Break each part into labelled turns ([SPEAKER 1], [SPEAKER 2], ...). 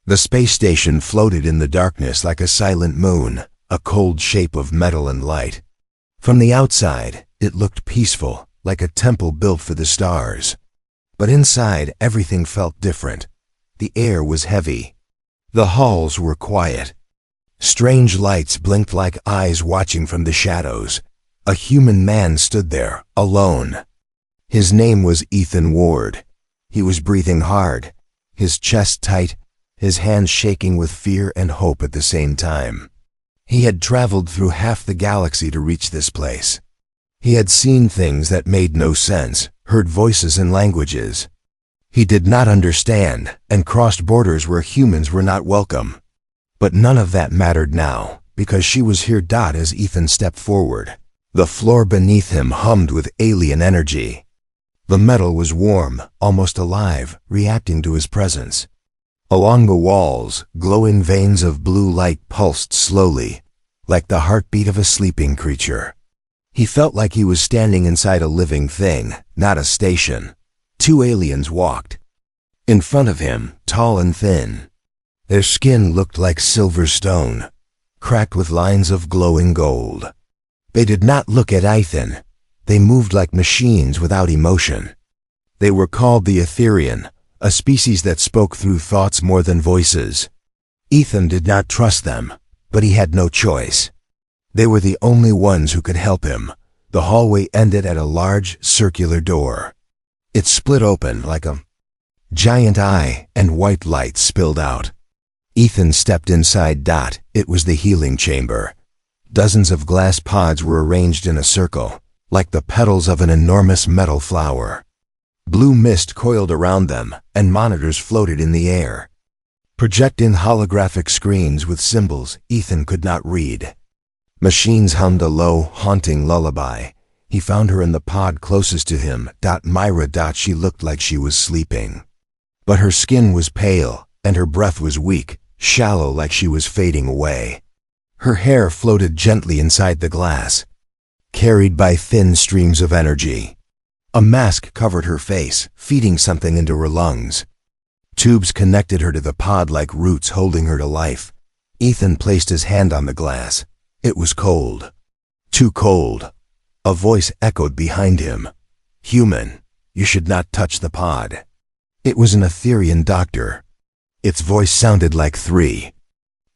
[SPEAKER 1] The space station floated in the darkness like a silent moon, a cold shape of metal and light. From the outside, it looked peaceful, like a temple built for the stars. But inside, everything felt different. The air was heavy. The halls were quiet. Strange lights blinked like eyes watching from the shadows. A human man stood there, alone. His name was Ethan Ward. He was breathing hard, his chest tight, his hands shaking with fear and hope at the same time. He had traveled through half the galaxy to reach this place. He had seen things that made no sense, heard voices and languages. He did not understand and crossed borders where humans were not welcome. But none of that mattered now, because she was here. As Ethan stepped forward, the floor beneath him hummed with alien energy. The metal was warm, almost alive, reacting to his presence. Along the walls, glowing veins of blue light pulsed slowly, like the heartbeat of a sleeping creature. He felt like he was standing inside a living thing, not a station. Two aliens walked. In front of him, tall and thin. Their skin looked like silver stone, cracked with lines of glowing gold. They did not look at Ethan. They moved like machines without emotion. They were called the Etherian, a species that spoke through thoughts more than voices. Ethan did not trust them, but he had no choice. They were the only ones who could help him. The hallway ended at a large, circular door. It split open like a giant eye, and white light spilled out. Ethan stepped inside. It was the healing chamber. Dozens of glass pods were arranged in a circle, like the petals of an enormous metal flower. Blue mist coiled around them, and monitors floated in the air, projecting holographic screens with symbols Ethan could not read. Machines hummed a low, haunting lullaby. He found her in the pod closest to him. Myra. She looked like she was sleeping. But her skin was pale, and her breath was weak, shallow, like she was fading away. Her hair floated gently inside the glass, carried by thin streams of energy. A mask covered her face, feeding something into her lungs. Tubes connected her to the pod like roots holding her to life. Ethan placed his hand on the glass. It was cold. Too cold. A voice echoed behind him. "Human, you should not touch the pod." It was an Etherian doctor. Its voice sounded like three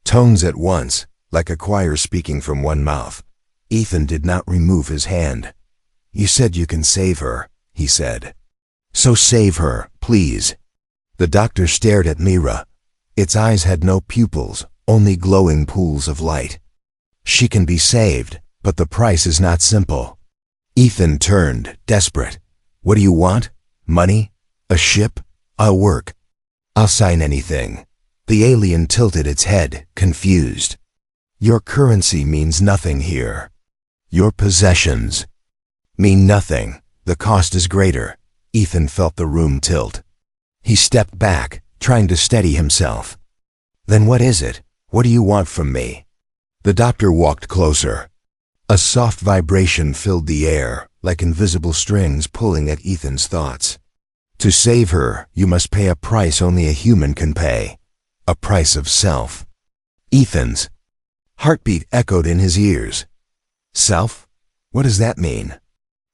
[SPEAKER 1] tones at once, like a choir speaking from one mouth. Ethan did not remove his hand. "You said you can save her," he said. "So save her, please." The doctor stared at Mira. Its eyes had no pupils, only glowing pools of light. "She can be saved, but the price is not simple." Ethan turned, desperate. "What do you want? Money? A ship? I'll work. I'll sign anything." The alien tilted its head, confused. "Your currency means nothing here. Your possessions mean nothing. The cost is greater." Ethan felt the room tilt. He stepped back, trying to steady himself. "Then what is it? What do you want from me?" The doctor walked closer. A soft vibration filled the air, like invisible strings pulling at Ethan's thoughts. "To save her, you must pay a price only a human can pay. A price of self." Ethan's heartbeat echoed in his ears. "Self? What does that mean?"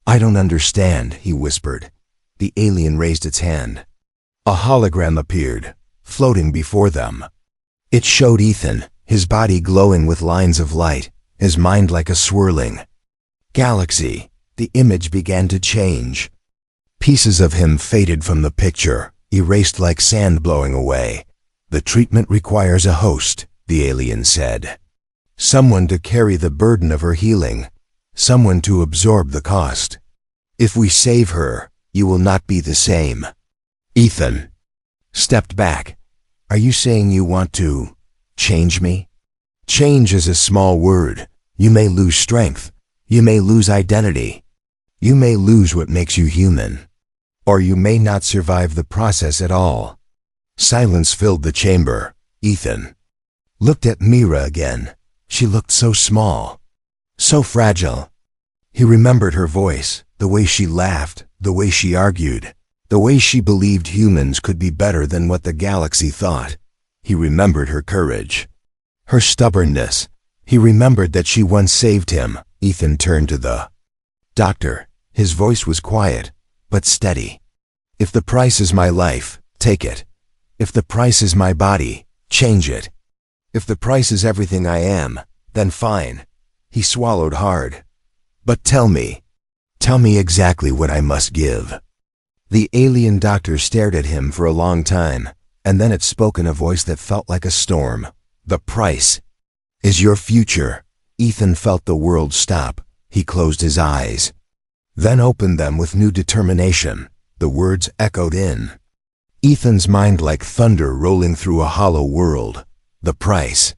[SPEAKER 1] "I don't understand," he whispered. The alien raised its hand. A hologram appeared, floating before them. It showed Ethan, his body glowing with lines of light, his mind like a swirling galaxy. The image began to change. Pieces of him faded from the picture, erased like sand blowing away. "The treatment requires a host," the alien said. "Someone to carry the burden of her healing. Someone to absorb the cost. If we save her, you will not be the same." Ethan stepped back. "Are you saying you want to change me?" "Change is a small word. You may lose strength. You may lose identity. You may lose what makes you human. Or you may not survive the process at all." Silence filled the chamber. Ethan looked at Mira again. She looked so small, so fragile. He remembered her voice, the way she laughed, the way she argued, the way she believed humans could be better than what the galaxy thought. He remembered her courage, her stubbornness. He remembered that she once saved him. Ethan turned to the doctor. His voice was quiet, but steady. If the price is my life, take it. If the price is my body, change it. If the price is everything I am, then fine. He swallowed hard. But tell me exactly what I must give. The alien doctor stared at him for a long time, and then it spoke in a voice that felt like a storm. The price is your future. Ethan felt the world stop. He closed his eyes, then opened them with new determination. The words echoed in Ethan's mind like thunder rolling through a hollow world. The price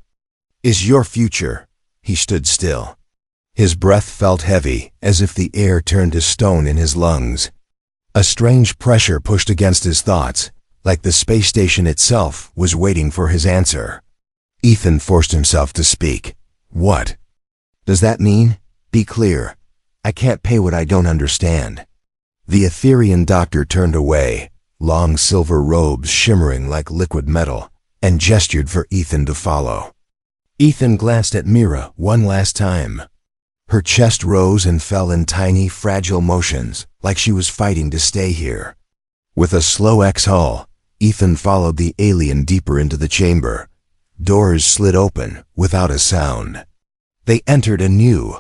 [SPEAKER 1] is your future. He stood still. His breath felt heavy, as if the air turned to stone in his lungs. A strange pressure pushed against his thoughts, like the space station itself was waiting for his answer. Ethan forced himself to speak. What does that mean? Be clear. I can't pay what I don't understand. The Etherian doctor turned away, long silver robes shimmering like liquid metal, and gestured for Ethan to follow. Ethan glanced at Mira one last time. Her chest rose and fell in tiny, fragile motions, like she was fighting to stay here. With a slow exhale, Ethan followed the alien deeper into the chamber. Doors slid open without a sound. They entered a new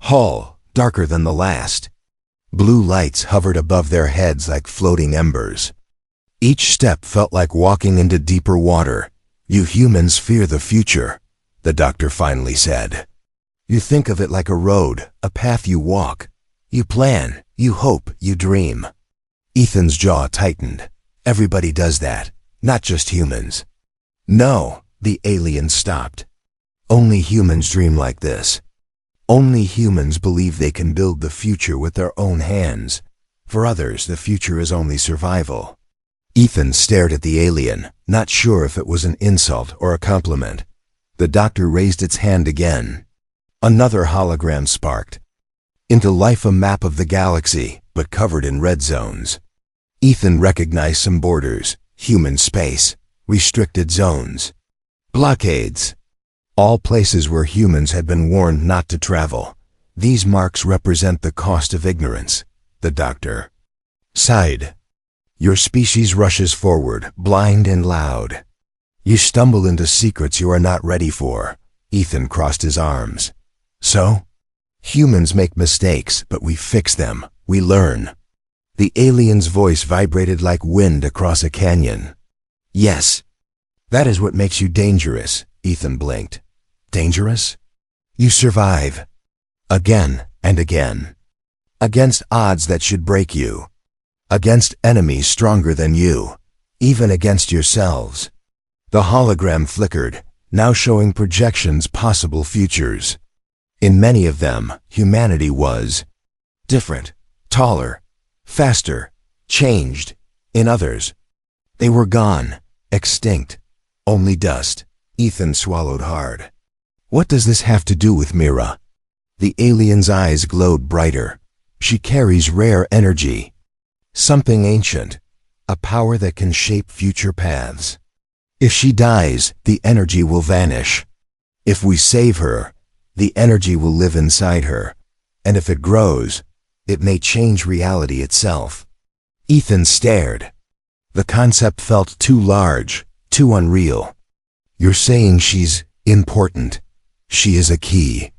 [SPEAKER 1] hall, darker than the last. Blue lights hovered above their heads like floating embers. Each step felt like walking into deeper water. You humans fear the future, the doctor finally said. You think of it like a road, a path you walk. You plan, you hope, you dream. Ethan's jaw tightened. Everybody does that, not just humans. No, the alien stopped. Only humans dream like this. Only humans believe they can build the future with their own hands. For others, the future is only survival. Ethan stared at the alien, not sure if it was an insult or a compliment. The doctor raised its hand again. Another hologram sparked. Into life, a map of the galaxy, but covered in red zones. Ethan recognized some borders: human space, restricted zones, blockades. All places where humans had been warned not to travel. These marks represent the cost of ignorance, the doctor sighed. Your species rushes forward, blind and loud. You stumble into secrets you are not ready for. Ethan crossed his arms. So? Humans make mistakes, but we fix them. We learn. The alien's voice vibrated like wind across a canyon. Yes. That is what makes you dangerous. Ethan blinked. Dangerous? You survive. Again and again. Against odds that should break you. Against enemies stronger than you. Even against yourselves. The hologram flickered, now showing projections, possible futures. In many of them, humanity was different, taller, faster, changed. In others, they were gone, extinct, only dust. Ethan swallowed hard. What does this have to do with Mira? The alien's eyes glowed brighter. She carries rare energy. Something ancient, a power that can shape future paths. If she dies, the energy will vanish. If we save her, the energy will live inside her. And if it grows, it may change reality itself. Ethan stared. The concept felt too large, too unreal. You're saying she's important. She is a key.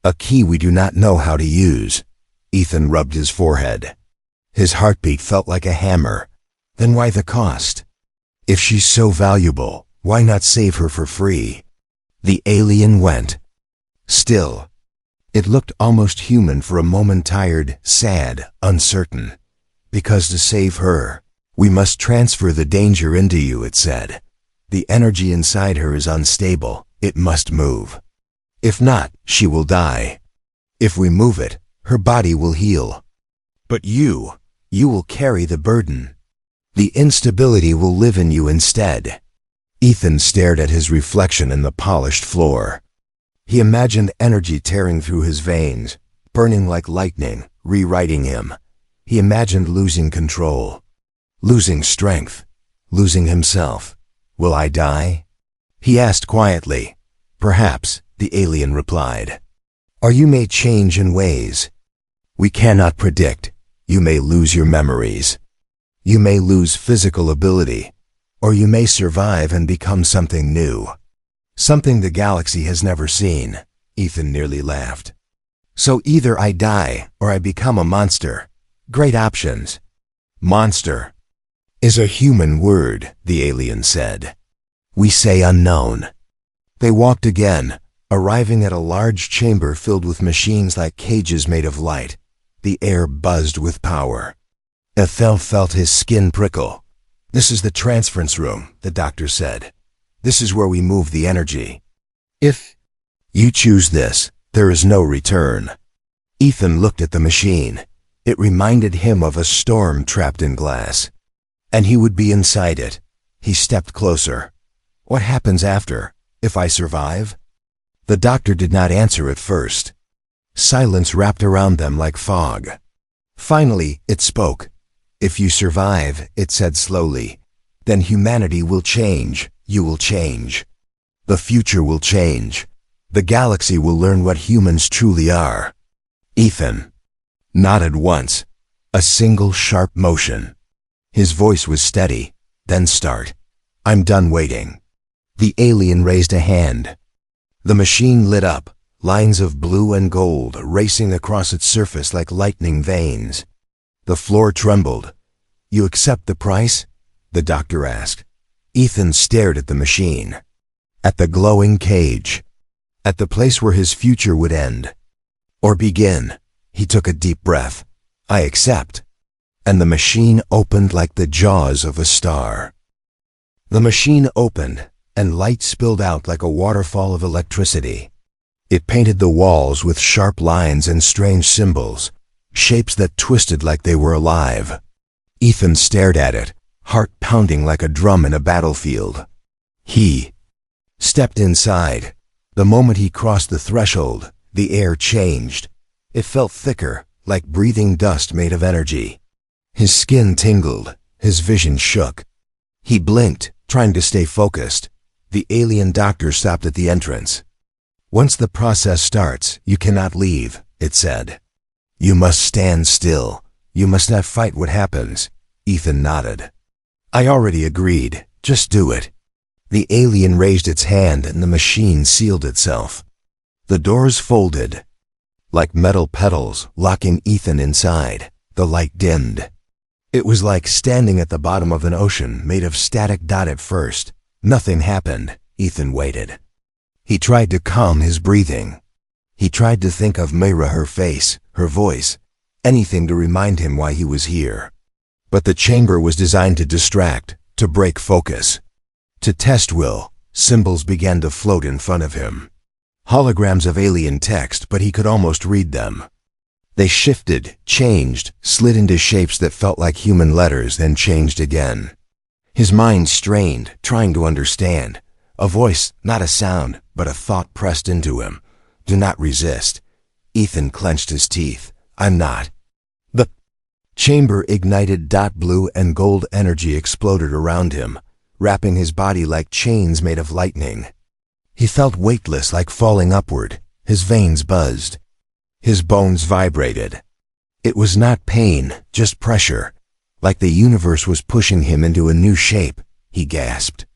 [SPEAKER 1] A key we do not know how to use. Ethan rubbed his forehead. His heartbeat felt like a hammer. Then why the cost? If she's so valuable, why not save her for free? The alien went still. It looked almost human for a moment, tired, sad, uncertain. Because to save her, we must transfer the danger into you, it said. The energy inside her is unstable. It must move. If not, she will die. If we move it, her body will heal. But you will carry the burden. The instability will live in you instead. Ethan stared at his reflection in the polished floor. He imagined energy tearing through his veins, burning like lightning, rewriting him. He imagined losing control, losing strength, losing himself. Will I die? He asked quietly. Perhaps, the alien replied. Or you may change in ways we cannot predict. You may lose your memories. You may lose physical ability. Or you may survive and become something new. Something the galaxy has never seen. Ethan nearly laughed. So either I die or I become a monster. Great options. Monster is a human word, the alien said. We say unknown. They walked again, arriving at a large chamber filled with machines like cages made of light. The air buzzed with power. Ethel felt his skin prickle. This is the transference room, the doctor said. This is where we move the energy. If you choose this, there is no return. Ethan looked at the machine. It reminded him of a storm trapped in glass. And he would be inside it. He stepped closer. What happens after, if I survive? The doctor did not answer at first. Silence wrapped around them like fog. Finally, it spoke. If you survive, it said slowly, then humanity will change. You will change. The future will change. The galaxy will learn what humans truly are. Ethan nodded once. A single sharp motion. His voice was steady. Then start. I'm done waiting. The alien raised a hand. The machine lit up, lines of blue and gold racing across its surface like lightning veins. The floor trembled. You accept the price? The doctor asked. Ethan stared at the machine. At the glowing cage. At the place where his future would end. Or begin. He took a deep breath. I accept. And the machine opened like the jaws of a star. The machine opened, and light spilled out like a waterfall of electricity. It painted the walls with sharp lines and strange symbols, shapes that twisted like they were alive. Ethan stared at it, heart pounding like a drum in a battlefield. He stepped inside. The moment he crossed the threshold, the air changed. It felt thicker, like breathing dust made of energy. His skin tingled, his vision shook. He blinked, trying to stay focused. The alien doctor stopped at the entrance. Once the process starts, you cannot leave, it said. You must stand still. You must not fight what happens. Ethan nodded. I already agreed. Just do it. The alien raised its hand and the machine sealed itself. The doors folded, like metal petals, locking Ethan inside. The light dimmed. It was like standing at the bottom of an ocean made of static dot at first. Nothing happened. Ethan waited. He tried to calm his breathing. He tried to think of Mayra, her face, her voice, anything to remind him why he was here. But the chamber was designed to distract, to break focus. To test will, symbols began to float in front of him. Holograms of alien text, but he could almost read them. They shifted, changed, slid into shapes that felt like human letters, then changed again. His mind strained, trying to understand. A voice, not a sound, but a thought pressed into him. Do not resist. Ethan clenched his teeth. I'm not. The chamber ignited. Blue and gold energy exploded around him, wrapping his body like chains made of lightning. He felt weightless, like falling upward. His veins buzzed. His bones vibrated. It was not pain, just pressure. Like the universe was pushing him into a new shape. He gasped.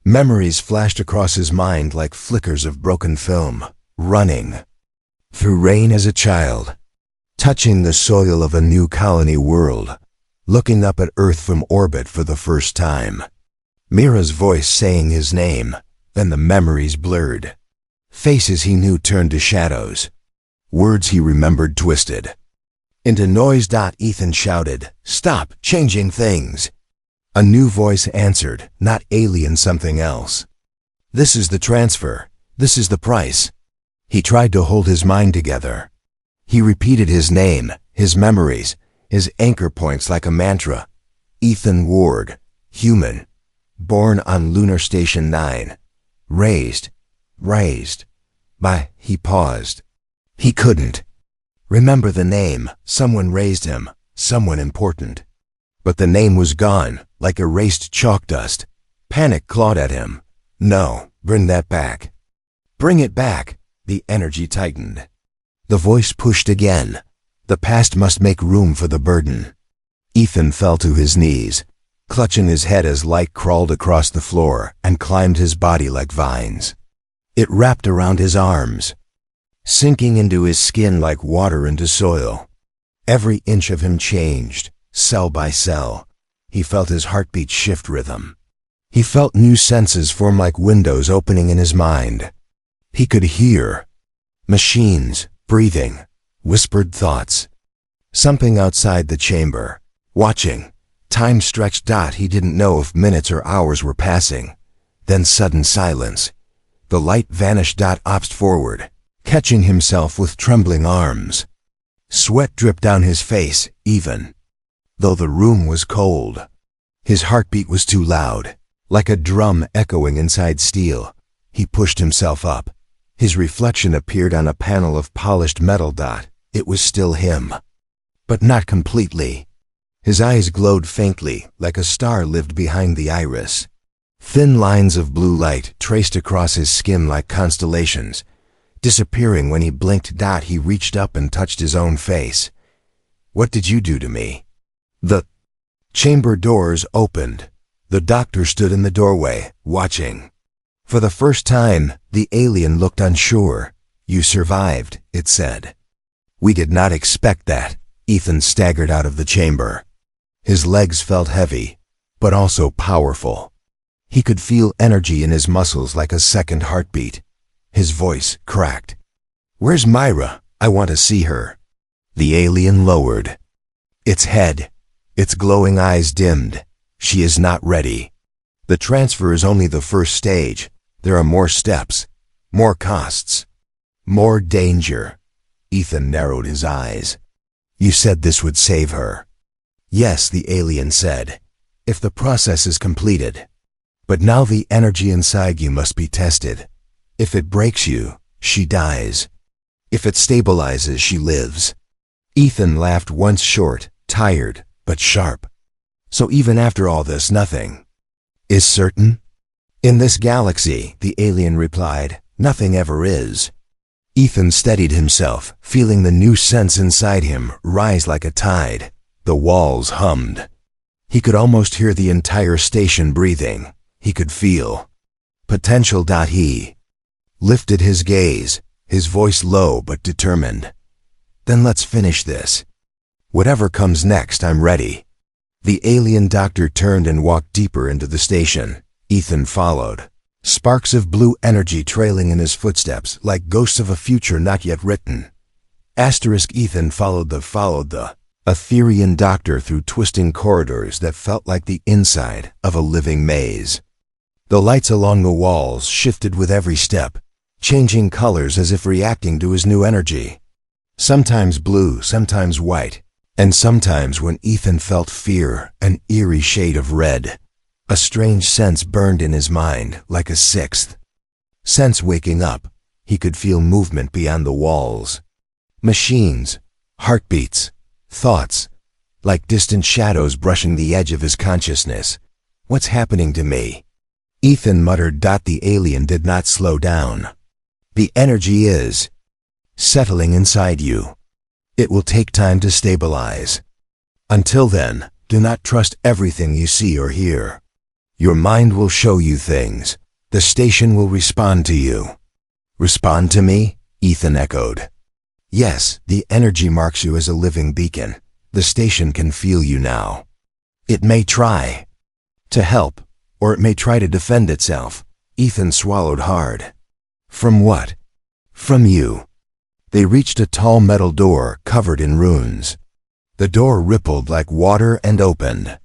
[SPEAKER 1] Memories flashed across his mind like flickers of broken film. Running through rain as a child, touching the soil of a new colony world, looking up at Earth from orbit for the first time. Mira's voice saying his name, then the memories blurred. Faces he knew turned to shadows. Words he remembered twisted into noise. Ethan shouted, "Stop changing things!" A new voice answered, not alien, something else. This is the transfer. This is the price. He tried to hold his mind together. He repeated his name, his memories, his anchor points like a mantra. Ethan Ward, human, born on Lunar Station 9, raised by, he paused. He couldn't remember the name. Someone raised him, someone important. But the name was gone, like erased chalk dust. Panic clawed at him. No, bring that back. Bring it back. The energy tightened. The voice pushed again. The past must make room for the burden. Ethan fell to his knees, clutching his head as light crawled across the floor and climbed his body like vines. It wrapped around his arms, sinking into his skin like water into soil. Every inch of him changed, cell by cell. He felt his heartbeat shift rhythm. He felt new senses form like windows opening in his mind. He could hear machines, breathing, whispered thoughts. Something outside the chamber, watching. Time stretched. He didn't know if minutes or hours were passing. Then sudden silence. The light vanished. Opted forward, catching himself with trembling arms. Sweat dripped down his face, even though the room was cold. His heartbeat was too loud, like a drum echoing inside steel. He pushed himself up. His reflection appeared on a panel of polished metal. It was still him, but not completely. His eyes glowed faintly, like a star lived behind the iris. Thin lines of blue light traced across his skin like constellations, disappearing when he blinked. He reached up and touched his own face. What did you do to me? The chamber doors opened. The doctor stood in the doorway, watching. For the first time, the alien looked unsure. You survived, it said. We did not expect that. Ethan staggered out of the chamber. His legs felt heavy, but also powerful. He could feel energy in his muscles like a second heartbeat. His voice cracked. Where's Myra? I want to see her. The alien lowered its head. Its glowing eyes dimmed. She is not ready. The transfer is only the first stage. There are more steps, more costs, more danger. Ethan narrowed his eyes. You said this would save her. Yes, the alien said, if the process is completed. But now the energy inside you must be tested. If it breaks you, she dies. If it stabilizes, she lives. Ethan laughed once short, tired, but sharp. So even after all this, nothing is certain? In this galaxy, the alien replied, nothing ever is. Ethan steadied himself, feeling the new sense inside him rise like a tide. The walls hummed. He could almost hear the entire station breathing. He could feel potential. He lifted his gaze, his voice low but determined. Then let's finish this. Whatever comes next, I'm ready. The alien doctor turned and walked deeper into the station. Ethan followed, sparks of blue energy trailing in his footsteps like ghosts of a future not yet written. Ethan followed the Etherian doctor through twisting corridors that felt like the inside of a living maze. The lights along the walls shifted with every step, changing colors as if reacting to his new energy. Sometimes blue, sometimes white, and sometimes, when Ethan felt fear, an eerie shade of red. A strange sense burned in his mind, like a sixth sense waking up. He could feel movement beyond the walls. Machines, heartbeats, thoughts, like distant shadows brushing the edge of his consciousness. What's happening to me? Ethan muttered. The alien did not slow down. The energy is settling inside you. It will take time to stabilize. Until then, do not trust everything you see or hear. Your mind will show you things. The station will respond to you. Respond to me? Ethan echoed. Yes, the energy marks you as a living beacon. The station can feel you now. It may try to help, or it may try to defend itself. Ethan swallowed hard. From what? From you. They reached a tall metal door covered in runes. The door rippled like water and opened.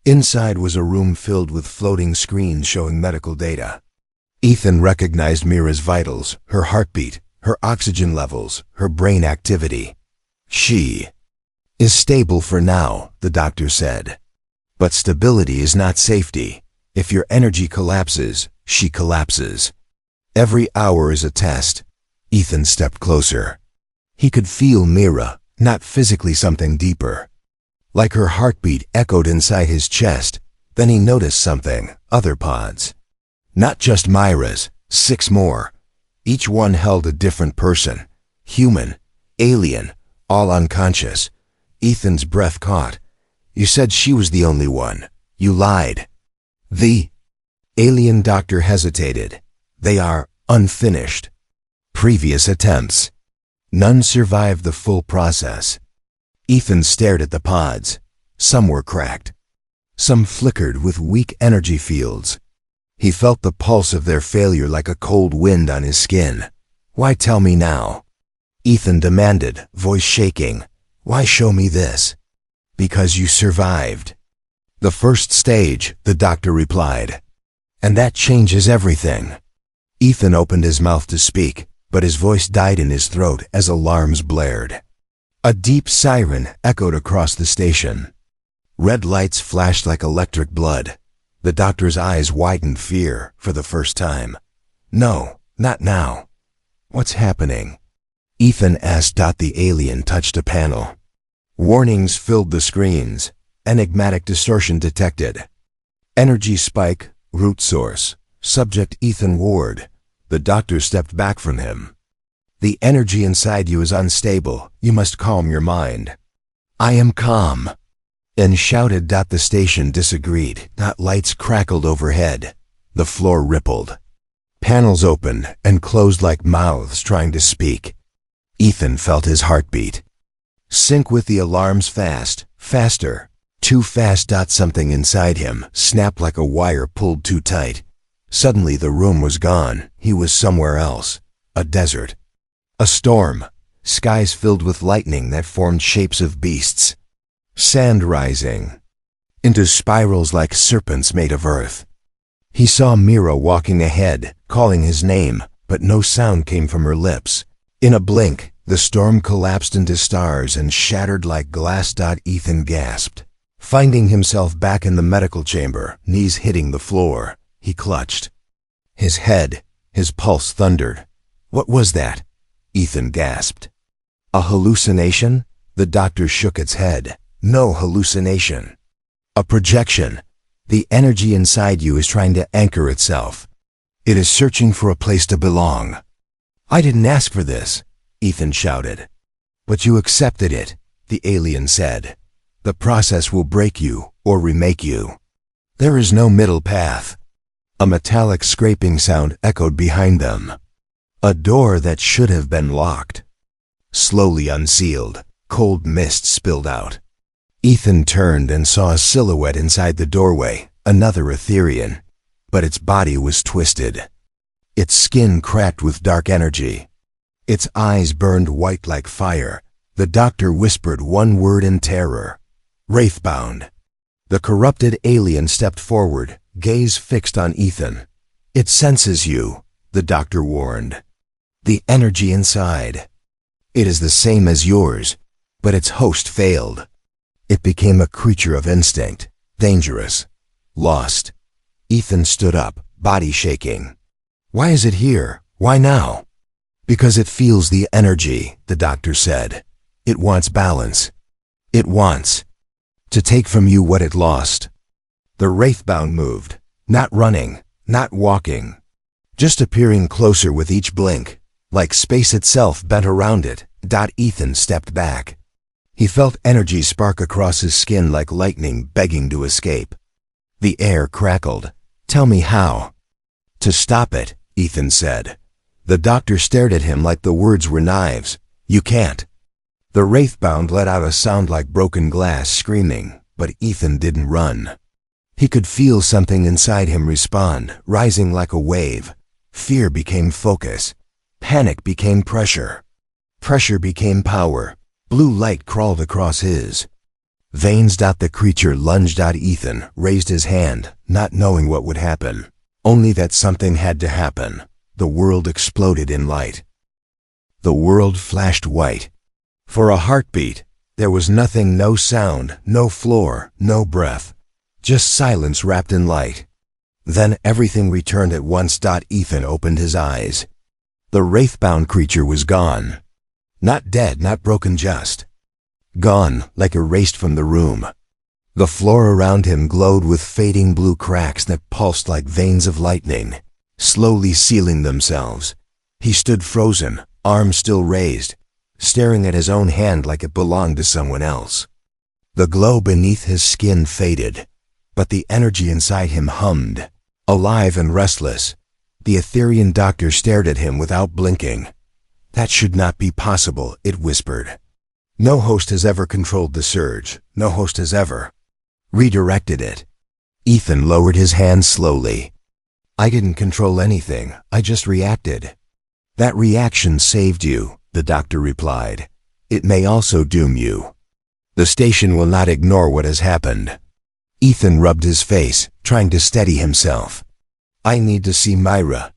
[SPEAKER 1] Inside was a room filled with floating screens showing medical data. Ethan recognized Mira's vitals, her heartbeat, her oxygen levels, her brain activity. She is stable for now, the doctor said. But stability is not safety. If your energy collapses, she collapses. Every hour is a test. Ethan stepped closer. He could feel Mira, not physically, something deeper. Like her heartbeat echoed inside his chest, Then he noticed something, other pods. Not just Myra's, 6 more. Each one held a different person. Human, alien, all unconscious. Ethan's breath caught. You said she was the only one. You lied. The alien doctor hesitated. They are unfinished. Previous attempts. None survived the full process. Ethan stared at the pods. Some were cracked. Some flickered with weak energy fields. He felt the pulse of their failure like a cold wind on his skin. Why tell me now? Ethan demanded, voice shaking. Why show me this? Because you survived. The first stage, the doctor replied. And that changes everything. Ethan opened his mouth to speak, but his voice died in his throat as alarms blared. A deep siren echoed across the station. Red lights flashed like electric blood. The doctor's eyes widened fear for the first time. No, not now. What's happening? Ethan asked. The alien touched a panel. Warnings filled the screens. Enigmatic distortion detected. Energy spike, root source. Subject Ethan Ward. The doctor stepped back from him. The energy inside you is unstable. You must calm your mind. I am calm. And shouted. The station disagreed. Lights crackled overhead. The floor rippled. Panels opened and closed like mouths trying to speak. Ethan felt his heartbeat. Sync with the alarms fast, faster, too fast. Something inside him snapped like a wire pulled too tight. Suddenly the room was gone. He was somewhere else. A desert. A storm. Skies filled with lightning that formed shapes of beasts. Sand rising into spirals like serpents made of earth. He saw Mira walking ahead, calling his name, but no sound came from her lips. In a blink, the storm collapsed into stars and shattered like glass. Ethan gasped. Finding himself back in the medical chamber, knees hitting the floor, he clutched. His head, his pulse thundered. What was that? Ethan gasped. A hallucination? The doctor shook its head. No hallucination. A projection. The energy inside you is trying to anchor itself. It is searching for a place to belong. I didn't ask for this, Ethan shouted. But you accepted it, the alien said. The process will break you or remake you. There is no middle path. A metallic scraping sound echoed behind them. A door that should have been locked. Slowly unsealed, cold mist spilled out. Ethan turned and saw a silhouette inside the doorway, another Etherian. But its body was twisted. Its skin cracked with dark energy. Its eyes burned white like fire. The doctor whispered one word in terror. Wraithbound. The corrupted alien stepped forward, gaze fixed on Ethan. It senses you, the doctor warned. The energy inside. It is the same as yours, but its host failed. It became a creature of instinct, dangerous, lost. Ethan stood up, body shaking. Why is it here? Why now? Because it feels the energy, the doctor said. It wants balance. It wants to take from you what it lost. The wraithbound moved, not running, not walking, just appearing closer with each blink, like space itself bent around it. Ethan stepped back. He felt energy spark across his skin like lightning begging to escape. The air crackled. Tell me how. To stop it, Ethan said. The doctor stared at him like the words were knives. You can't. The wraithbound let out a sound like broken glass screaming, but Ethan didn't run. He could feel something inside him respond, rising like a wave. Fear became focus. Panic became pressure. Pressure became power. Blue light crawled across his veins. The creature lunged. Ethan raised his hand, not knowing what would happen. Only that something had to happen. The world exploded in light. The world flashed white. For a heartbeat, there was nothing, no sound, no floor, no breath. Just silence wrapped in light. Then everything returned at once. Ethan opened his eyes. The wraithbound creature was gone. Not dead, not broken, just gone, like erased from the room. The floor around him glowed with fading blue cracks that pulsed like veins of lightning, slowly sealing themselves. He stood frozen, arms still raised, staring at his own hand like it belonged to someone else. The glow beneath his skin faded, but the energy inside him hummed, alive and restless. The Etherian doctor stared at him without blinking. "That should not be possible," it whispered. "No host has ever controlled the surge. No host has ever redirected it." Ethan lowered his hand slowly. "I didn't control anything. I just reacted." "That reaction saved you," the doctor replied. "It may also doom you. The station will not ignore what has happened." Ethan rubbed his face, trying to steady himself. "I need to see Myra.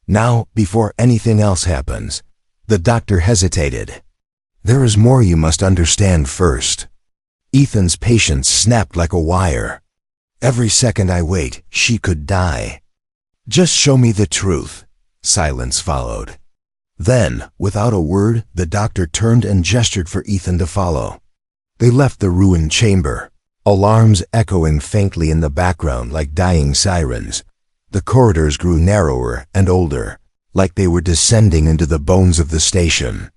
[SPEAKER 1] Now, before anything else happens." The doctor hesitated. "There is more you must understand first." Ethan's patience snapped like a wire. "Every second I wait, she could die." "Just show me the truth." Silence followed. Then, without a word, the doctor turned and gestured for Ethan to follow. They left the ruined chamber, alarms echoing faintly in the background like dying sirens. The corridors grew narrower and older, like they were descending into the bones of the station.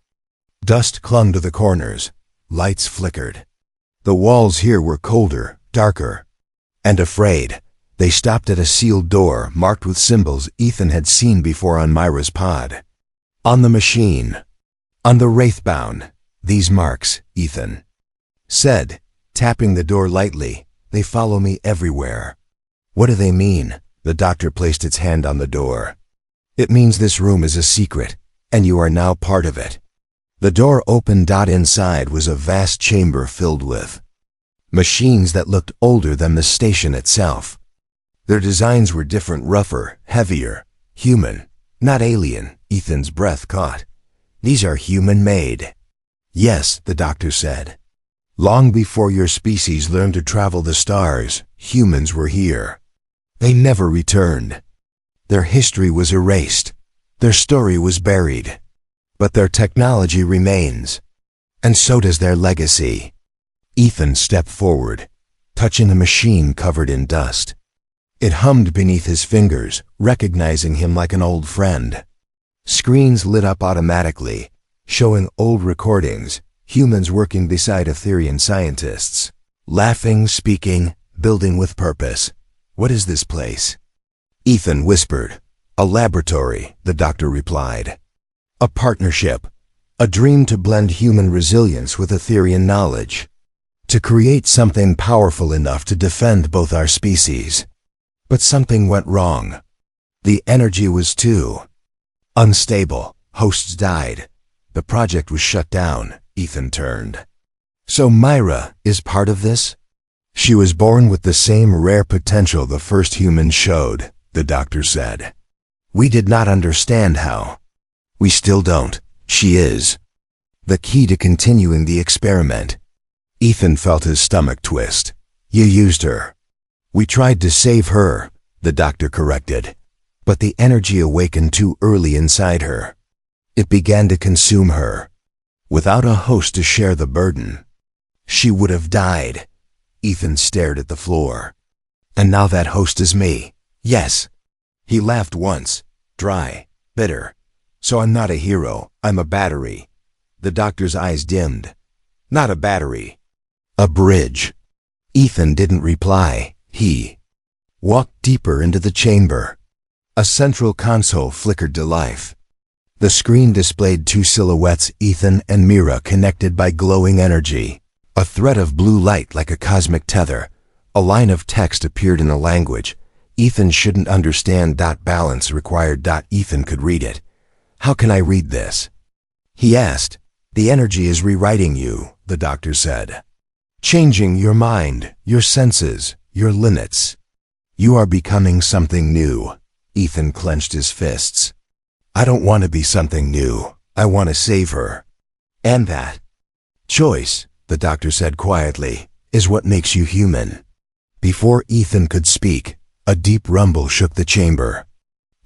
[SPEAKER 1] Dust clung to the corners. Lights flickered. The walls here were colder, darker, and afraid. They stopped at a sealed door marked with symbols Ethan had seen before on Myra's pod. On the machine, on the Wraithbound, these marks, Ethan said, tapping the door lightly. "They follow me everywhere." "What do they mean?" The doctor placed its hand on the door. "It means this room is a secret, and you are now part of it." The door opened. Inside was a vast chamber filled with machines that looked older than the station itself. Their designs were different, rougher, heavier, human, not alien. Ethan's breath caught. "These are human-made." "Yes," the doctor said. "Long before your species learned to travel the stars, humans were here. They never returned. Their history was erased. Their story was buried. But their technology remains. And so does their legacy." Ethan stepped forward, touching a machine covered in dust. It hummed beneath his fingers, recognizing him like an old friend. Screens lit up automatically, showing old recordings, humans working beside Etherian scientists, laughing, speaking, building with purpose. "What is this place?" Ethan whispered. "A laboratory," the doctor replied. "A partnership, a dream to blend human resilience with Etherian knowledge, to create something powerful enough to defend both our species." But something went wrong. The energy was too unstable. Hosts died. The project was shut down. Ethan turned. "So Myra is part of this?" "She was born with the same rare potential the first humans showed," the doctor said. "We did not understand how. We still don't. She is the key to continuing the experiment." Ethan felt his stomach twist. "You used her." "We tried to save her," the doctor corrected. "But the energy awakened too early inside her. It began to consume her. Without a host to share the burden, she would have died." Ethan stared at the floor. "And now that host is me." "Yes." He laughed once, dry, bitter. "So I'm not a hero, I'm a battery." The doctor's eyes dimmed. "Not a battery. A bridge." Ethan didn't reply. He walked deeper into the chamber. A central console flickered to life. The screen displayed two silhouettes, Ethan and Myra, connected by glowing energy. A thread of blue light like a cosmic tether. A line of text appeared in a language Ethan shouldn't understand. Balance required. Ethan could read it. "How can I read this?" he asked. "The energy is rewriting you," the doctor said. "Changing your mind, your senses, your limits. You are becoming something new." Ethan clenched his fists. "I don't want to be something new. I want to save her. And that choice," the doctor said quietly, "is what makes you human." Before Ethan could speak, a deep rumble shook the chamber.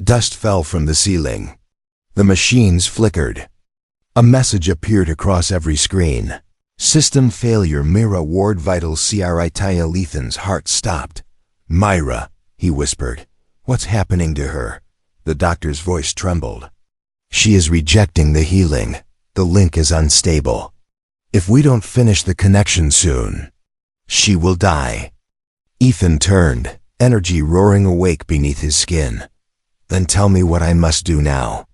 [SPEAKER 1] Dust fell from the ceiling. The machines flickered. A message appeared across every screen. System failure. Mira Ward vital CRITL. Ethan's heart stopped. Myra, he whispered. What's happening to her? The doctor's voice trembled. She is rejecting the healing. The link is unstable. If we don't finish the connection soon, she will die. Ethan turned, energy roaring awake beneath his skin. Then tell me what I must do now.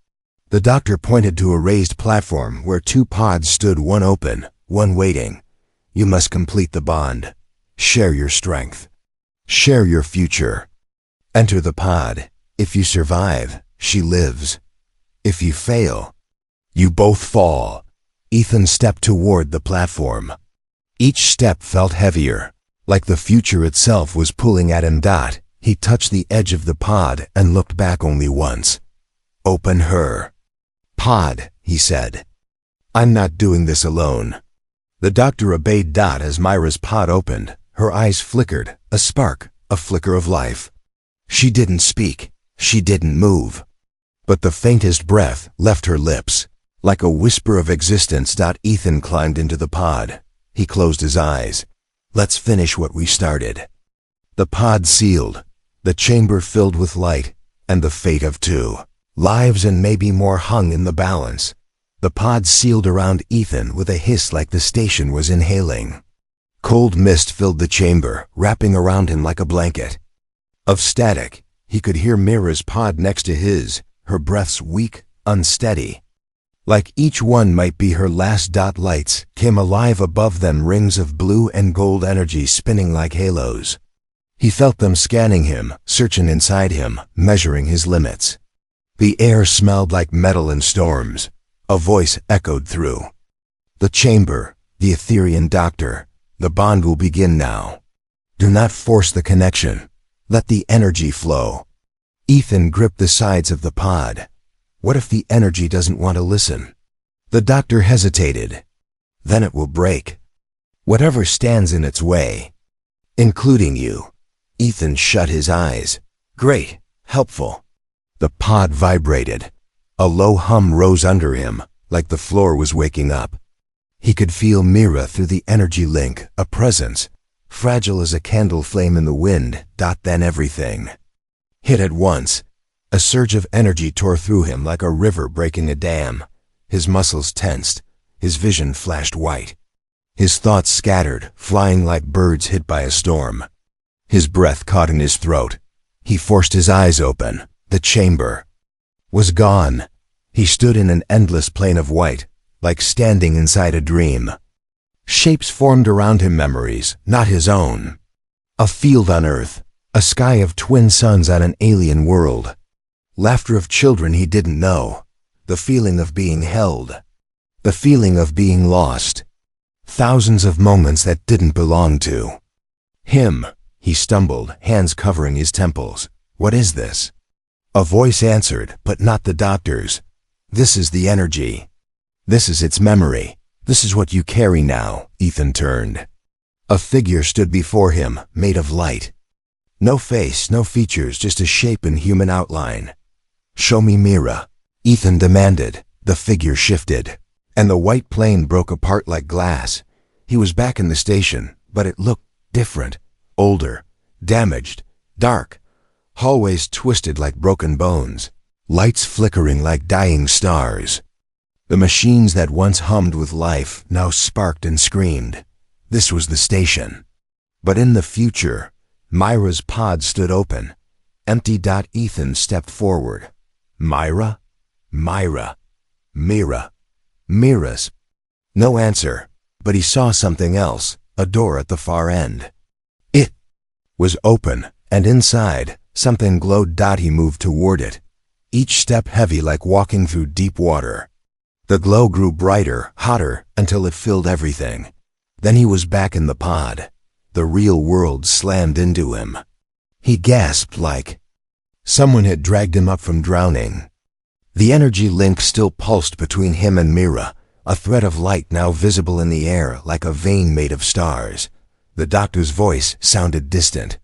[SPEAKER 1] The doctor pointed to a raised platform where 2 pods stood, one open, one waiting. You must complete the bond. Share your strength. Share your future. Enter the pod. If you survive, she lives. If you fail, you both fall. Ethan stepped toward the platform. Each step felt heavier, like the future itself was pulling at him. He touched the edge of the pod and looked back only once. Open her pod, he said. I'm not doing this alone. The doctor obeyed. As Myra's pod opened, her eyes flickered, a spark, a flicker of life. She didn't speak, she didn't move. But the faintest breath left her lips, like a whisper of existence. Ethan climbed into the pod. He closed his eyes. Let's finish what we started. The pod sealed, the chamber filled with light, and the fate of 2 lives and maybe more hung in the balance. The pod sealed around Ethan with a hiss like the station was inhaling. Cold mist filled the chamber, wrapping around him like a blanket. Of static, he could hear Mira's pod next to his, her breaths weak, unsteady. Like each one might be her last. Lights came alive above them, rings of blue and gold energy spinning like halos. He felt them scanning him, searching inside him, measuring his limits. The air smelled like metal and storms. A voice echoed through the chamber, the Etherean doctor. The bond will begin now. Do not force the connection. Let the energy flow. Ethan gripped the sides of the pod. What if the energy doesn't want to listen? The doctor hesitated. Then it will break. Whatever stands in its way, including you. Ethan shut his eyes. Great, helpful. The pod vibrated. A low hum rose under him, like the floor was waking up. He could feel Mira through the energy link, a presence, fragile as a candle flame in the wind. Then everything hit at once. A surge of energy tore through him like a river breaking a dam. His muscles tensed, his vision flashed white. His thoughts scattered, flying like birds hit by a storm. His breath caught in his throat. He forced his eyes open. The chamber was gone. He stood in an endless plain of white, like standing inside a dream. Shapes formed around him, memories, not his own. A field on Earth, a sky of twin suns on an alien world. Laughter of children he didn't know. The feeling of being held. The feeling of being lost. Thousands of moments that didn't belong to him. He stumbled, hands covering his temples. What is this? A voice answered, but not the doctor's. This is the energy. This is its memory. This is what you carry now. Ethan turned. A figure stood before him, made of light. No face, no features, just a shape and human outline. Show me Mira, Ethan demanded. The figure shifted, and the white plane broke apart like glass. He was back in the station, but it looked different, older, damaged, dark. Hallways twisted like broken bones, lights flickering like dying stars. The machines that once hummed with life now sparked and screamed. This was the station. But in the future, Myra's pod stood open, empty. Ethan stepped forward. Myra? Myra. Mira. Mira's. No answer, but he saw something else, a door at the far end. It was open, and inside, something glowed. He moved toward it, each step heavy like walking through deep water. The glow grew brighter, hotter, until it filled everything. Then he was back in the pod. The real world slammed into him. He gasped like someone had dragged him up from drowning. The energy link still pulsed between him and Mira, a thread of light now visible in the air like a vein made of stars. The doctor's voice sounded distant.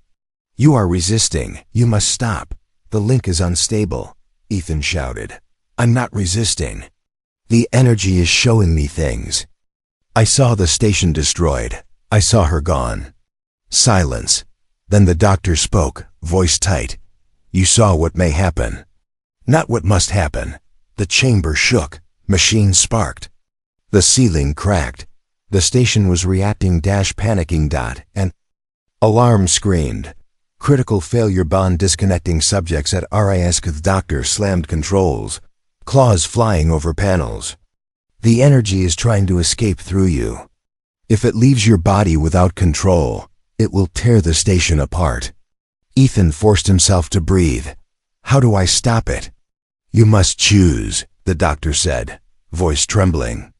[SPEAKER 1] You are resisting. You must stop. The link is unstable. Ethan shouted. I'm not resisting. The energy is showing me things. I saw the station destroyed. I saw her gone. Silence. Then the doctor spoke, voice tight. You saw what may happen. Not what must happen. The chamber shook. Machines sparked. The ceiling cracked. The station was reacting panicking. And alarm screamed. Critical failure bond disconnecting subjects at risk. The doctor slammed controls. Claws flying over panels. The energy is trying to escape through you. If it leaves your body without control, it will tear the station apart. Ethan forced himself to breathe. How do I stop it? You must choose, the doctor said, voice trembling.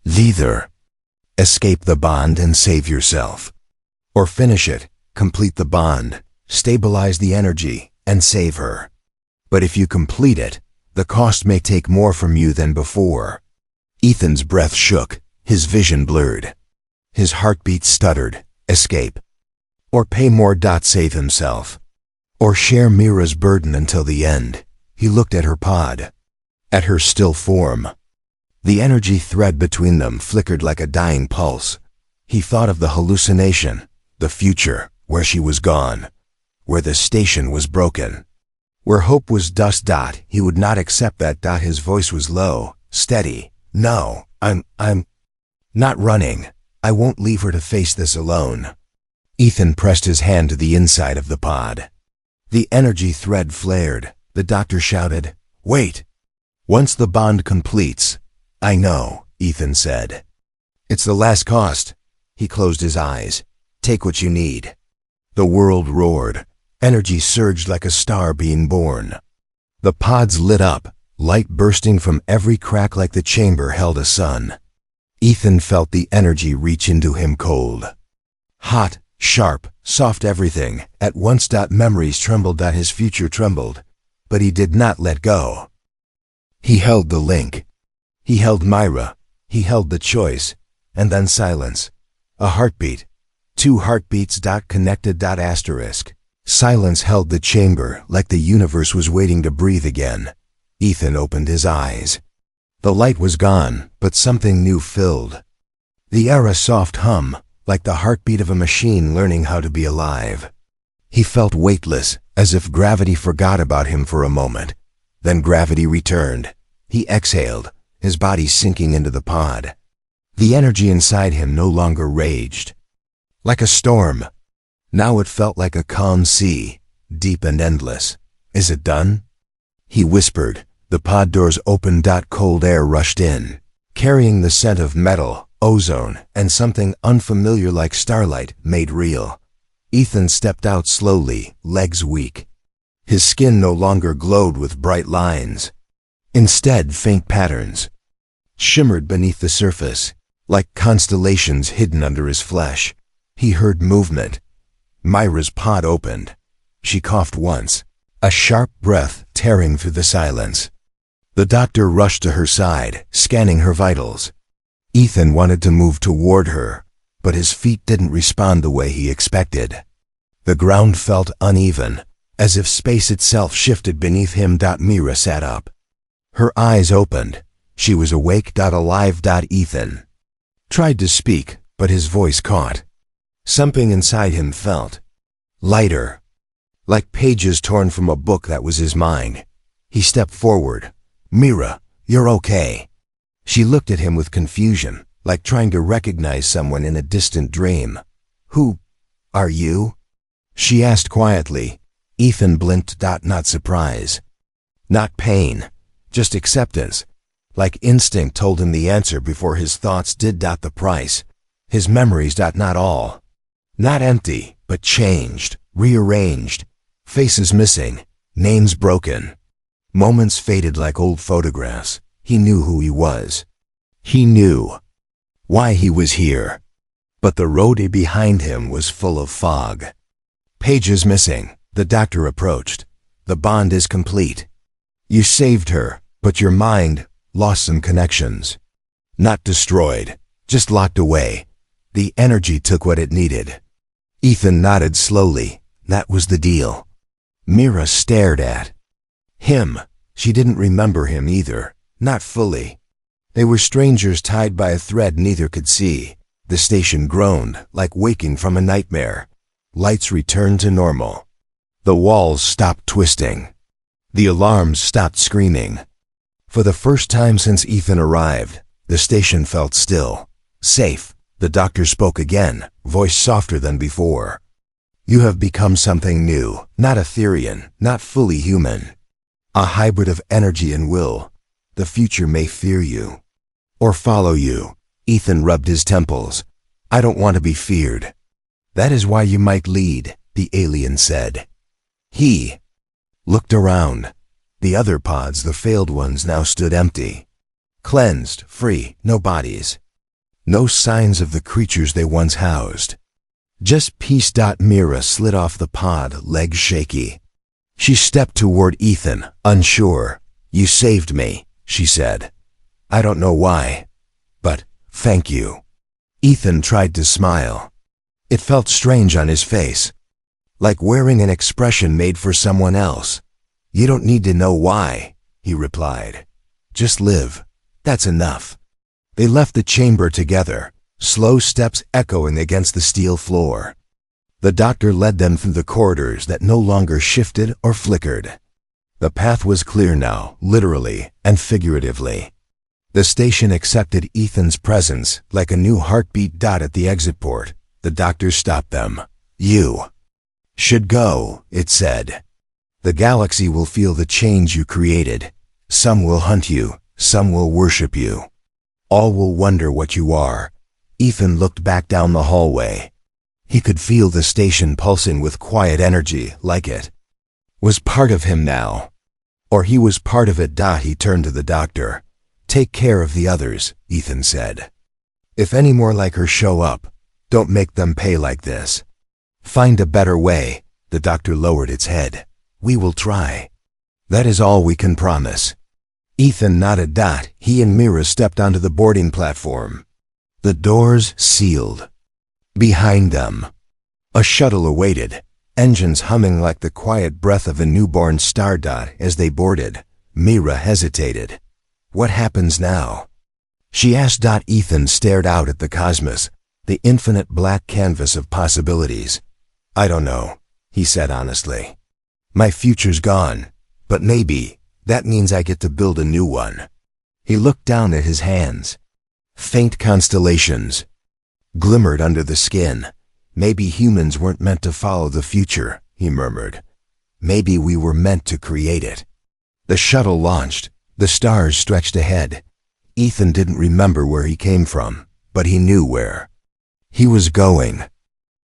[SPEAKER 1] Either escape the bond and save yourself, or finish it, complete the bond, stabilize the energy, and save her. But if you complete it, the cost may take more from you than before. Ethan's breath shook, his vision blurred. His heartbeat stuttered. Escape. Or pay more. Save himself. Or share Mira's burden until the end. He looked at her pod. At her still form. The energy thread between them flickered like a dying pulse. He thought of the hallucination, the future, where she was gone, where the station was broken, where hope was dust. He would not accept that. His voice was low, steady. No, I'm not running. I won't leave her to face this alone. Ethan pressed his hand to the inside of the pod. The energy thread flared. The doctor shouted, "Wait! Once the bond completes." "I know," Ethan said. "It's the last cost." He closed his eyes. "Take what you need." The world roared. Energy surged like a star being born. The pods lit up, light bursting from every crack like the chamber held a sun. Ethan felt the energy reach into him cold. Hot, sharp, soft everything, at once. Memories trembled. His future trembled. But he did not let go. He held the link. He held Myra. He held the choice. And then silence. A heartbeat. 2 heartbeats. Connected. Asterisk. Silence held the chamber like the universe was waiting to breathe again. Ethan opened his eyes. The light was gone, but something new filled. The air a soft hum, like the heartbeat of a machine learning how to be alive. He felt weightless, as if gravity forgot about him for a moment. Then gravity returned. He exhaled, his body sinking into the pod. The energy inside him no longer raged. Like a storm. Now it felt like a calm sea, deep and endless. "Is it done?" He whispered. The pod doors opened. Cold air rushed in, carrying the scent of metal, ozone, and something unfamiliar like starlight made real. Ethan stepped out slowly, legs weak. His skin no longer glowed with bright lines. Instead, faint patterns shimmered beneath the surface, like constellations hidden under his flesh. He heard movement. Myra's pod opened. She coughed once, a sharp breath tearing through the silence. The doctor rushed to her side, scanning her vitals. Ethan wanted to move toward her, but his feet didn't respond the way he expected. The ground felt uneven, as if space itself shifted beneath him. Mira sat up. Her eyes opened. She was awake. Alive. Ethan tried to speak, but his voice caught. Something inside him felt lighter, like pages torn from a book that was his mind. He stepped forward. "Mira, you're okay." She looked at him with confusion, like trying to recognize someone in a distant dream. "Who are you?" she asked quietly. Ethan blinked. Not surprise. Not pain. Just acceptance. Like instinct told him the answer before his thoughts did. The price. His memories. Not all. Not empty, but changed, rearranged. Faces missing. Names broken. Moments faded like old photographs. He knew who he was. He knew why he was here. But the road behind him was full of fog. Pages missing. The doctor approached. "The bond is complete. You saved her, but your mind lost some connections. Not destroyed, just locked away. The energy took what it needed." Ethan nodded slowly. That was the deal. Mira stared at him. She didn't remember him either. Not fully. They were strangers tied by a thread neither could see. The station groaned, like waking from a nightmare. Lights returned to normal. The walls stopped twisting. The alarms stopped screaming. For the first time since Ethan arrived, the station felt still. Safe. The doctor spoke again, voice softer than before. You have become something new, not Etherian, not fully human. A hybrid of energy and will. The future may fear you. Or follow you. Ethan rubbed his temples. I don't want to be feared. That is why you might lead, the alien said. He looked around. The other pods, the failed ones, now stood empty. Cleansed, free, no bodies. No signs of the creatures they once housed. Just peace. Mira slid off the pod, legs shaky. She stepped toward Ethan, unsure. You saved me, she said. I don't know why, but thank you. Ethan tried to smile. It felt strange on his face, like wearing an expression made for someone else. You don't need to know why, he replied. Just live. That's enough. They left the chamber together, slow steps echoing against the steel floor. The doctor led them through the corridors that no longer shifted or flickered. The path was clear now, literally and figuratively. The station accepted Ethan's presence like a new heartbeat. At the exit port, the doctor stopped them. You should go, it said. The galaxy will feel the change you created. Some will hunt you, some will worship you. All will wonder what you are. Ethan looked back down the hallway. He could feel the station pulsing with quiet energy, like it was part of him now. Or he was part of it. He turned to the doctor. Take care of the others, Ethan said. If any more like her show up, don't make them pay like this. Find a better way. The doctor lowered its head. We will try. That is all we can promise. Ethan nodded. He and Mira stepped onto the boarding platform. The doors sealed. Behind them, a shuttle awaited, engines humming like the quiet breath of a newborn star. As they boarded, Mira hesitated. What happens now? She asked. Ethan stared out at the cosmos, the infinite black canvas of possibilities. I don't know, he said honestly. My future's gone, but maybe that means I get to build a new one. He looked down at his hands. Faint constellations glimmered under the skin. Maybe humans weren't meant to follow the future, he murmured. Maybe we were meant to create it. The shuttle launched. The stars stretched ahead. Ethan didn't remember where he came from, but he knew where he was going.